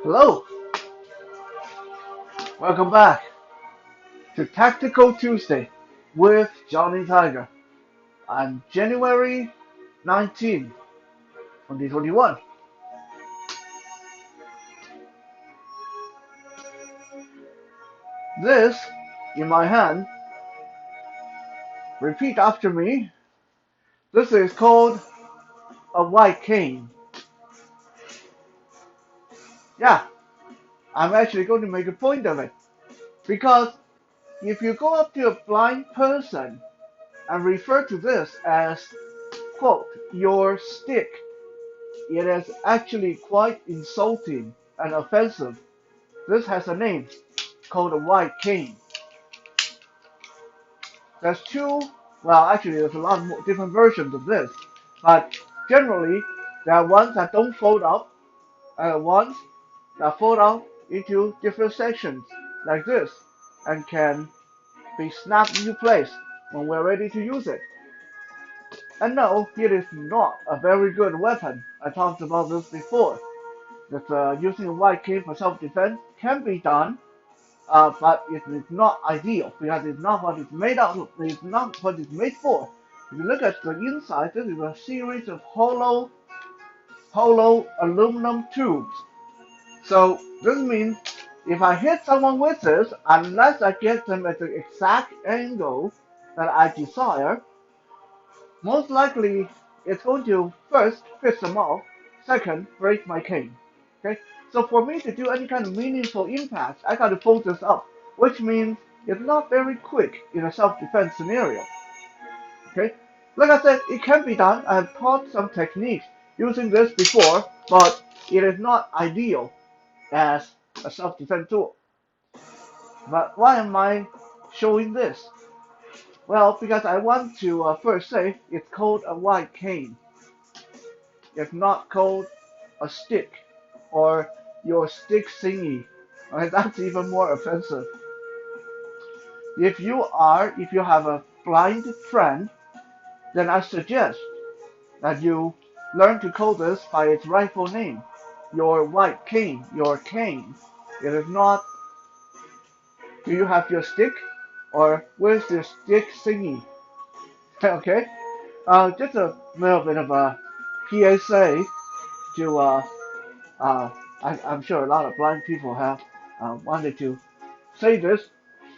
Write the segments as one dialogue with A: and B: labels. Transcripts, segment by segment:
A: Hello, welcome back to Tactical Tuesday with Johnny Tiger on January 19, 2021. This, in my hand, repeat after me. This is called a white cane. Yeah, I'm actually going to make a point of it because if you go up to a blind person and refer to this as, quote, your stick, it is actually quite insulting and offensive. This has a name called a white cane. There's two, well, actually, there's a lot more different versions of this, but generally, there are ones that don't fold up, and ones that fold out into different sections, like this, and can be snapped into place when we're ready to use it. And no, it is not a very good weapon. I talked about this before. That using a white cane for self-defense can be done, but it is not ideal because it's not what it's made out of. It's not what it's made for. If you look at the inside, this is a series of hollow aluminum tubes. So this means if I hit someone with this, unless I get them at the exact angle that I desire, most likely it's going to first piss them off, second break my cane. Okay, so for me to do any kind of meaningful impact, I got to fold this up, which means it's not very quick in a self-defense scenario. Okay, like I said, it can be done. I have taught some techniques using this before, but it is not ideal as a self-defense tool. But why am I showing this? Well, because I want to first say it's called a white cane. It's not called a stick or your stick thingy. Right? That's even more offensive. If you have a blind friend, then I suggest that you learn to call this by its rightful name. Your white cane, your cane. It is not, do you have your stick? Or where's your stick thingy? Okay? Just a little bit of a PSA to uh, I'm sure a lot of blind people have wanted to say this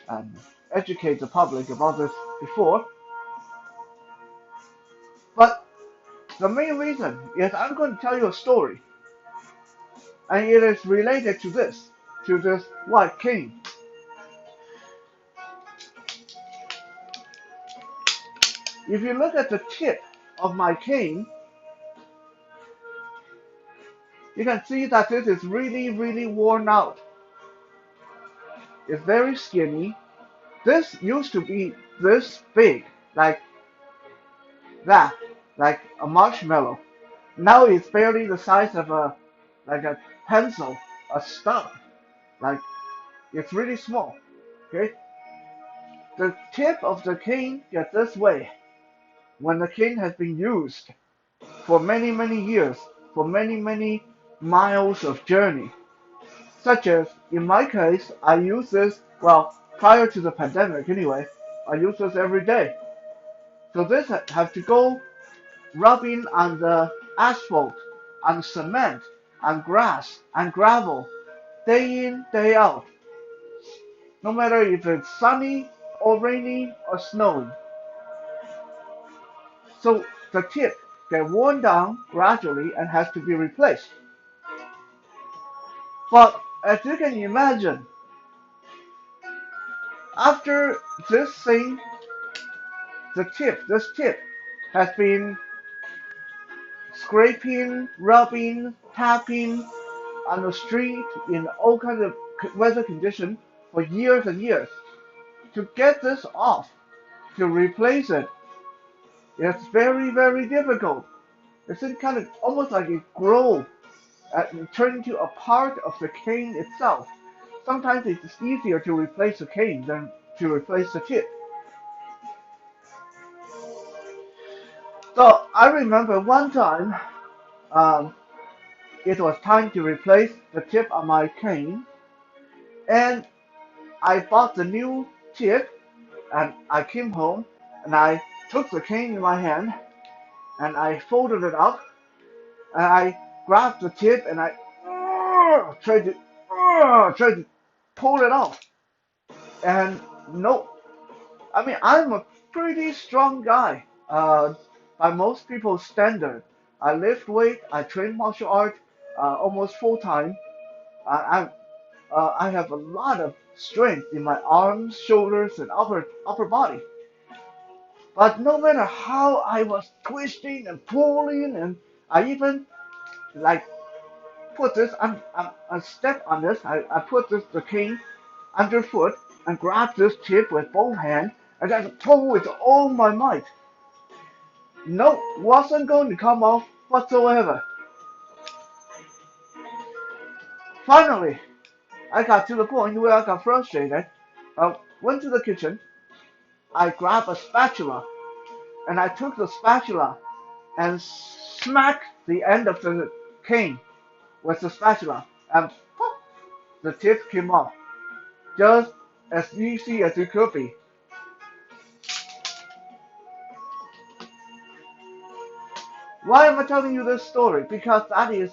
A: and educate the public about this before. But the main reason is I'm going to tell you a story, and it is related to this white cane. If you look at the tip of my cane, you can see that this is really, really worn out. It's very skinny. This used to be this big, like that, like a marshmallow. Now it's barely the size of a pencil, a stump. Like it's really small. Okay? The tip of the cane gets this way when the cane has been used for many, many years, for many, many miles of journey. Such as in my case, I use this well prior to the pandemic anyway. I use this every day. So this have to go rubbing on the asphalt, on cement, on grass, and gravel, day in, day out, no matter if it's sunny or rainy or snowing. So the tip gets worn down gradually and has to be replaced. But as you can imagine, after this thing, this tip has been scraping, rubbing, tapping on the street in all kinds of weather conditions for years and years. To get this off, to replace it, it's very, very difficult. It's kind of almost like it grows and turn into a part of the cane itself. Sometimes it's easier to replace the cane than to replace the tip. So I remember one time, um, it was time to replace the tip of my cane, and I bought the new tip, and I came home, and I took the cane in my hand, and I folded it up, and I grabbed the tip, and I tried to pull it off, and no, I mean I'm a pretty strong guy, by most people's standard. I lift weight, I train martial art, almost full time. I have a lot of strength in my arms, shoulders, and upper body. But no matter how I was twisting and pulling, and I even like put this, I step on this, I put this the cane underfoot and grab this tip with both hands and just pull with all my might. No, wasn't going to come off whatsoever. Finally, I got to the point where I got frustrated. I went to the kitchen, I grabbed a spatula, and I took the spatula and smacked the end of the cane with the spatula, and pop, the tip came off, just as easy as it could be. Why am I telling you this story? Because that is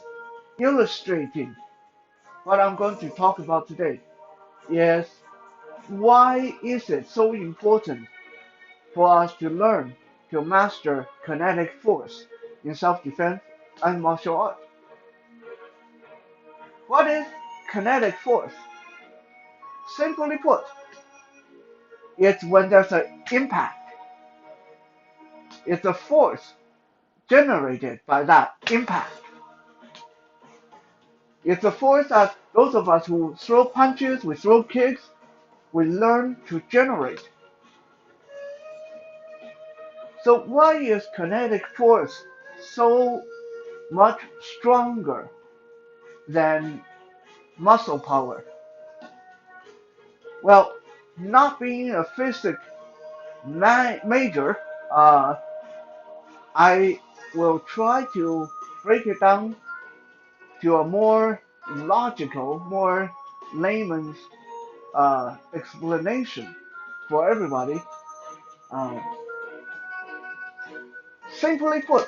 A: illustrating what I'm going to talk about today. Yes, why is it so important for us to learn to master kinetic force in self-defense and martial art? What is kinetic force? Simply put, it's when there's an impact. It's a force generated by that impact. It's a force that those of us who throw punches, we throw kicks, we learn to generate. So why is kinetic force so much stronger than muscle power? Well, not being a physics major, I will try to break it down to a more logical, more layman's explanation for everybody. Um, Simply put,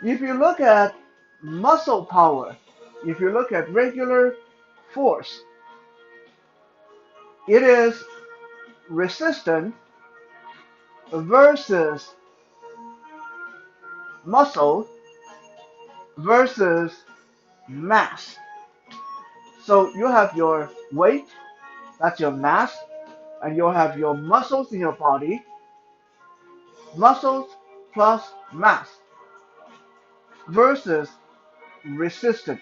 A: if you look at muscle power, if you look at regular force, it is resistance versus muscle versus mass. So you have your weight, that's your mass, and you have your muscles in your body, muscles plus mass versus resistance.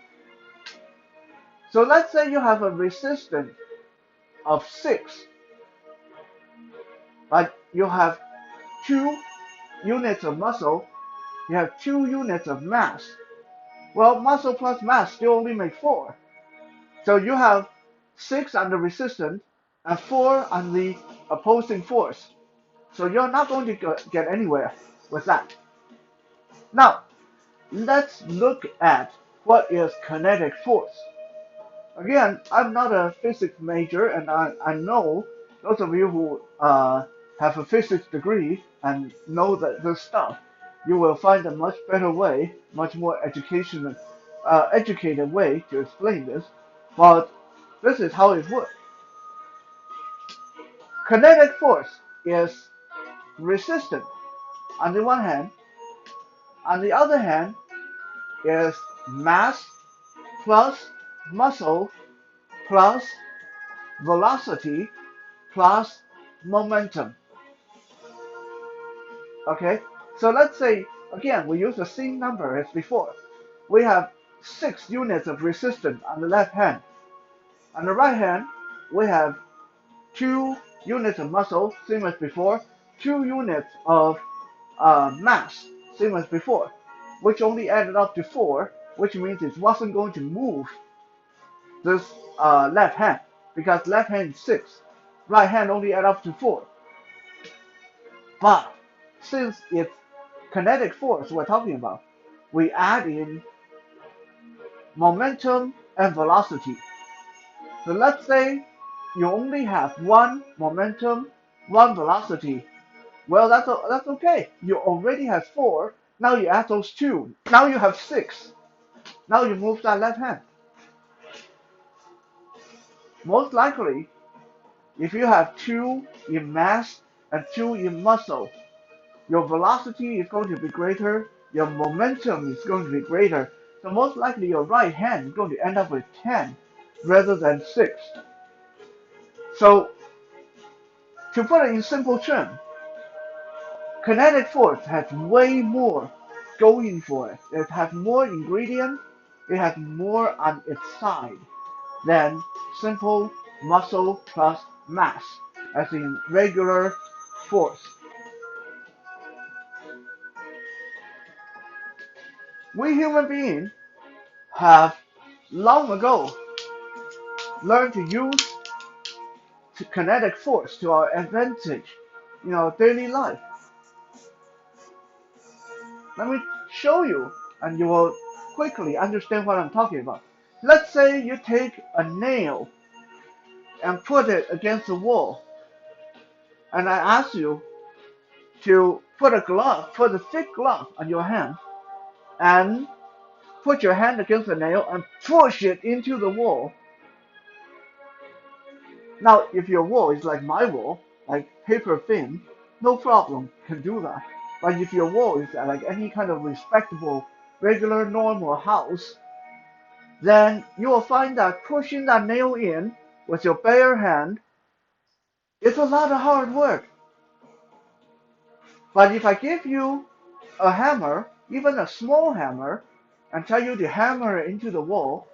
A: So let's say you have a resistance of 6, but you have 2 units of muscle, you have 2 units of mass. Well, muscle plus mass still only make 4. So you have 6 on the resistance and 4 on the opposing force. So you're not going to get anywhere with that. Now, let's look at what is kinetic force. Again, I'm not a physics major, and I know those of you who have a physics degree and know that this stuff, you will find a much better way, much more educated way to explain this. But this is how it works. Kinetic force is resistance on the one hand. On the other hand, is mass plus muscle plus velocity plus momentum. Okay, so let's say again we use the same number as before. We have 6 units of resistance on the left hand. On the right hand, we have 2 units of muscle, same as before, 2 units of mass, same as before, which only added up to 4, which means it wasn't going to move this left hand because left hand is 6, right hand only add up to 4. But since it's kinetic force we're talking about, we add in momentum and velocity. So let's say you only have one momentum, one velocity. Well, that's okay. You already have four. Now you add those two. Now you have six. Now you move that left hand. Most likely, if you have two in mass and two in muscle, your velocity is going to be greater, your momentum is going to be greater. So most likely your right hand is going to end up with 10 rather than 6. So to put it in simple terms, kinetic force has way more going for it. It has more ingredients, it has more on its side than simple muscle plus mass, as in regular force. We human beings have long ago learned to use kinetic force to our advantage in our daily life. Let me show you, and you will quickly understand what I'm talking about. Let's say you take a nail and put it against the wall, and I ask you to put a thick glove on your hand, and put your hand against the nail and push it into the wall. Now, if your wall is like my wall, like paper thin, no problem, can do that. But if your wall is like any kind of respectable, regular, normal house, then you will find that pushing that nail in with your bare hand is a lot of hard work. But if I give you a hammer, even a small hammer, and tell you to hammer it into the wall,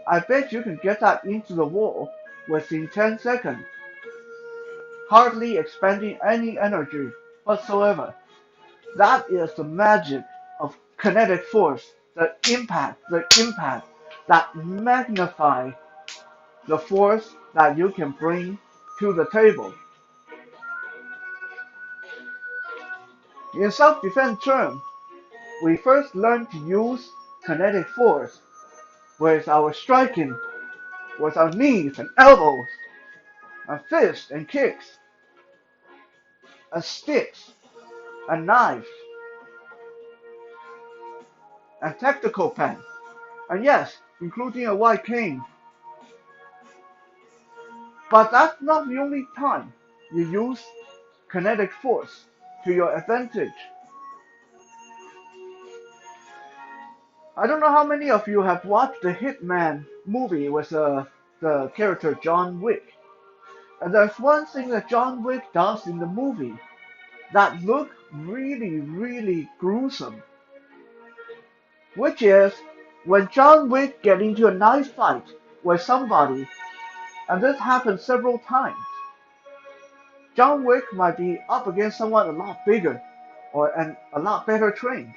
A: I bet you can get that into the wall within 10 seconds, hardly expending any energy whatsoever. That is the magic of kinetic force, the impact that magnify the force that you can bring to the table. In self-defense terms, we first learn to use kinetic force with our striking, with our knees and elbows, and fists and kicks, and sticks, and knives, and tactical pen, and yes, including a white cane. But that's not the only time you use kinetic force to your advantage. I don't know how many of you have watched the Hitman movie with the character John Wick. And there's one thing that John Wick does in the movie that look really, really gruesome, which is when John Wick get into a knife fight with somebody, and this happens several times. John Wick might be up against someone a lot bigger and a lot better trained.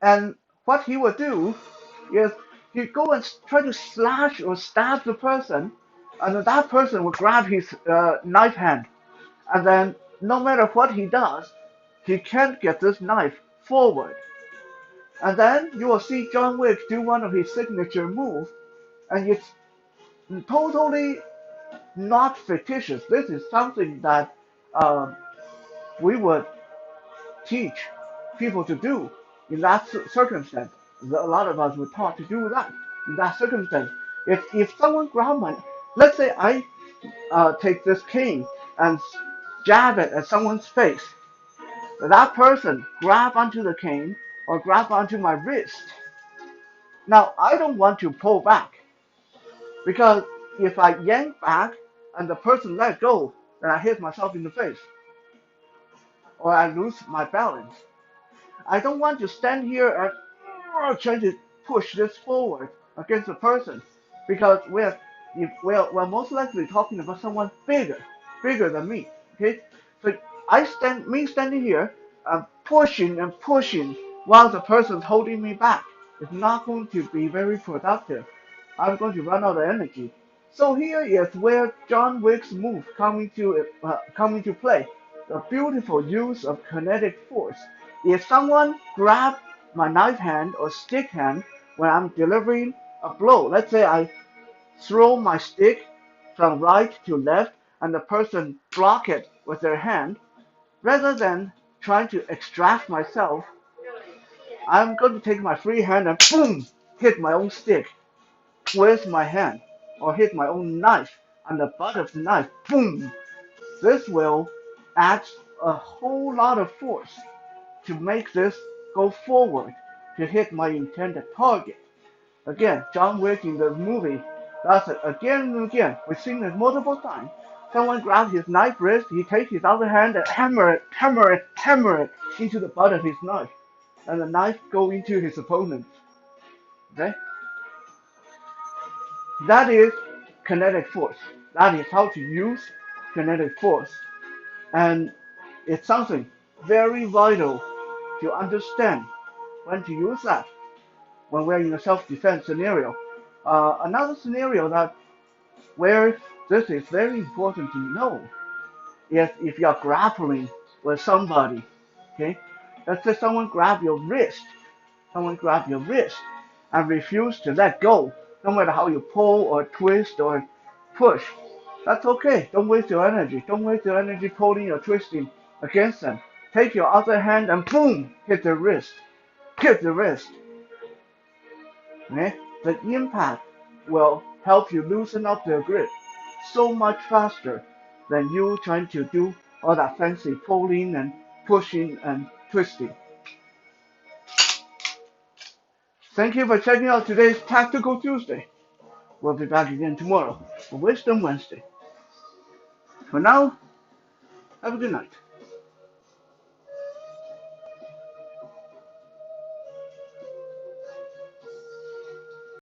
A: And what he would do is he'd go and try to slash or stab the person, and then that person would grab his knife hand. And then no matter what he does, he can't get this knife forward. And then you will see John Wick do one of his signature moves, and it's totally not fictitious. This is something that um, we would teach people to do in that circumstance. A lot of us were taught to do that in that circumstance. If someone grab my, let's say I take this cane and jab it at someone's face, that person grab onto the cane or grab onto my wrist. Now I don't want to pull back because if I yank back and the person let go, then I hit myself in the face or I lose my balance. I don't want to stand here and try to push this forward against the person because we're most likely talking about someone bigger than me. Okay, so me standing here, pushing and pushing while the person's holding me back is not going to be very productive. I'm going to run out of energy. So here is where John Wick's move come into play. The beautiful use of kinetic force. If someone grabs my knife hand or stick hand when I'm delivering a blow. Let's say I throw my stick from right to left and the person block it with their hand, rather than trying to extract myself, I'm going to take my free hand and boom, hit my own stick with my hand, or hit my own knife on the butt of the knife, boom. This will add a whole lot of force to make this go forward to hit my intended target. Again, John Wick in the movie does it again and again. We've seen it multiple times. Someone grabs his knife wrist, he takes his other hand and hammer it into the butt of his knife, and the knife go into his opponent. Okay, that is kinetic force. That is how to use kinetic force, and it's something very vital to understand when to use that when we're in a self-defense scenario. Another scenario that where this is very important to know is if you're grappling with somebody, okay? Let's say someone grab your wrist and refuse to let go, no matter how you pull or twist or push. That's okay. Don't waste your energy. Don't waste your energy pulling or twisting against them. Take your other hand and boom, hit the wrist. Hit the wrist. Okay? The impact will help you loosen up their grip so much faster than you trying to do all that fancy pulling and pushing and twisting. Thank you for checking out today's Tactical Tuesday. We'll be back again tomorrow for Wisdom Wednesday. For now, have a good night.